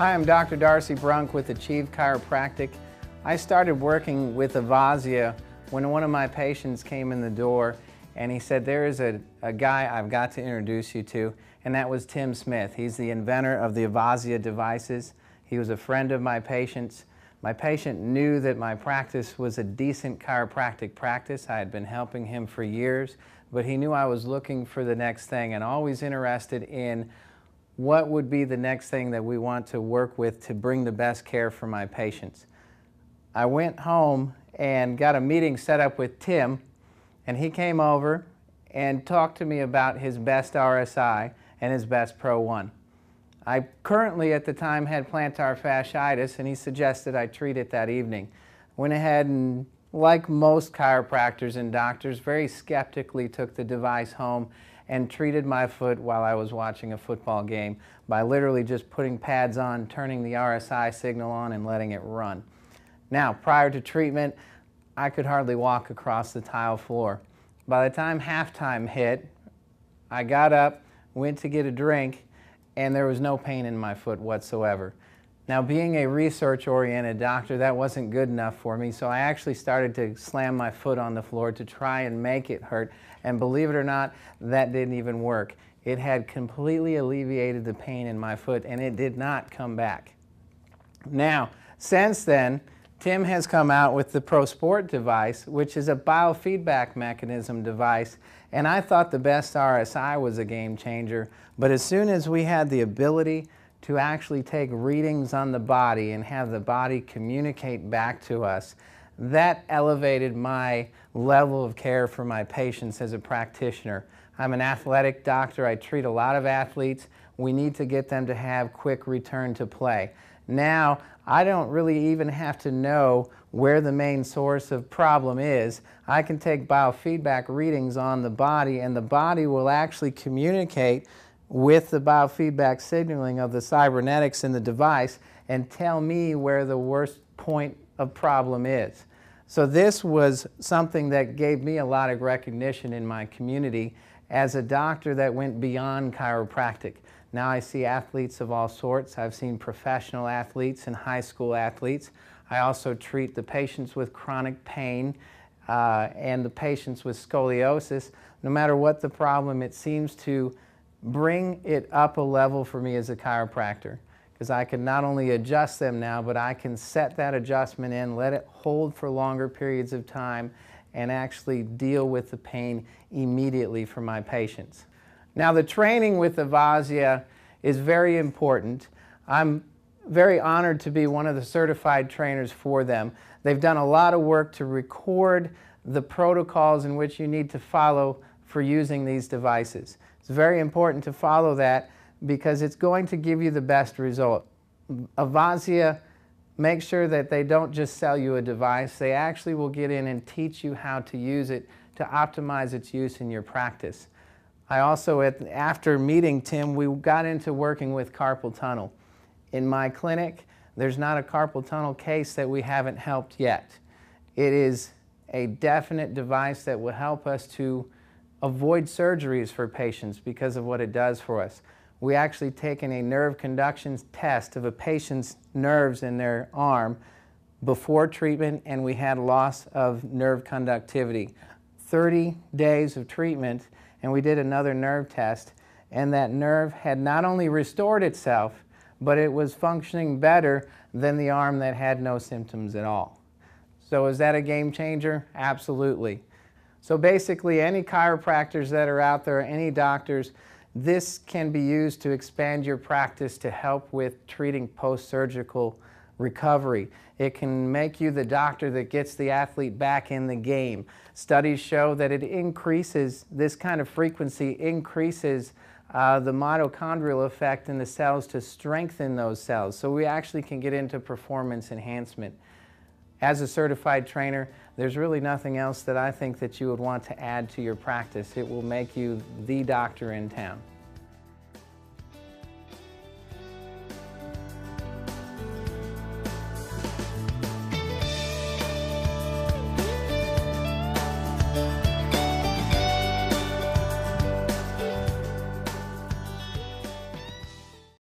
Hi, I'm Dr. Darcy Brunk with Achieve Chiropractic. I started working with Avasia when one of my patients came in the door and he said, there is a guy I've got to introduce you to, and that was Tim Smith. He's the inventor of the Avasia devices. He was a friend of my patient's. My patient knew that my practice was a decent chiropractic practice. I had been helping him for years, but he knew I was looking for the next thing and always interested in what would be the next thing that we want to work with to bring the best care for my patients. I went home and got a meeting set up with Tim, and he came over and talked to me about his best RSI and his best Pro 1. I currently at the time had plantar fasciitis, and he suggested I treat it that evening. Went ahead and, like most chiropractors and doctors, very skeptically took the device home and treated my foot while I was watching a football game by literally just putting pads on, turning the RSI signal on, and letting it run. Now, prior to treatment, I could hardly walk across the tile floor. By the time halftime hit, I got up, went to get a drink, and there was no pain in my foot whatsoever. Now, being a research-oriented doctor, that wasn't good enough for me, so I actually started to slam my foot on the floor to try and make it hurt, and believe it or not, that didn't even work. It had completely alleviated the pain in my foot, and it did not come back. Now, since then, Tim has come out with the Pro Sport device, which is a biofeedback mechanism device, and I thought the best RSI was a game changer, but as soon as we had the ability to actually take readings on the body and have the body communicate back to us, that elevated my level of care for my patients as a practitioner. I'm an athletic doctor. I treat a lot of athletes. We need to get them to have quick return to play. Now, I don't really even have to know where the main source of problem is. I can take biofeedback readings on the body, and the body will actually communicate with the biofeedback signaling of the cybernetics in the device and tell me where the worst point of problem is. So this was something that gave me a lot of recognition in my community as a doctor that went beyond chiropractic. Now I see athletes of all sorts. I've seen professional athletes and high school athletes. I also treat the patients with chronic pain and the patients with scoliosis. No matter what the problem, it seems to bring it up a level for me as a chiropractor, because I can not only adjust them now, but I can set that adjustment in, let it hold for longer periods of time, and actually deal with the pain immediately for my patients. Now, the training with Avasia is very important. I'm very honored to be one of the certified trainers for them. They've done a lot of work to record the protocols in which you need to follow for using these devices. It's very important to follow that because it's going to give you the best result. Avasia makes sure that they don't just sell you a device. They actually will get in and teach you how to use it to optimize its use in your practice. I also, after meeting Tim, we got into working with carpal tunnel. In my clinic, there's not a carpal tunnel case that we haven't helped yet. It is a definite device that will help us to avoid surgeries for patients because of what it does for us. We actually taken a nerve conduction test of a patient's nerves in their arm before treatment, and we had loss of nerve conductivity. 30 days of treatment, and we did another nerve test, and that nerve had not only restored itself, but it was functioning better than the arm that had no symptoms at all. So is that a game changer? Absolutely. So basically, any chiropractors that are out there, any doctors, this can be used to expand your practice to help with treating post-surgical recovery. It can make you the doctor that gets the athlete back in the game. Studies show that it increases, this kind of frequency increases the mitochondrial effect in the cells to strengthen those cells. So we actually can get into performance enhancement. As a certified trainer, there's really nothing else that I think that you would want to add to your practice. It will make you the doctor in town.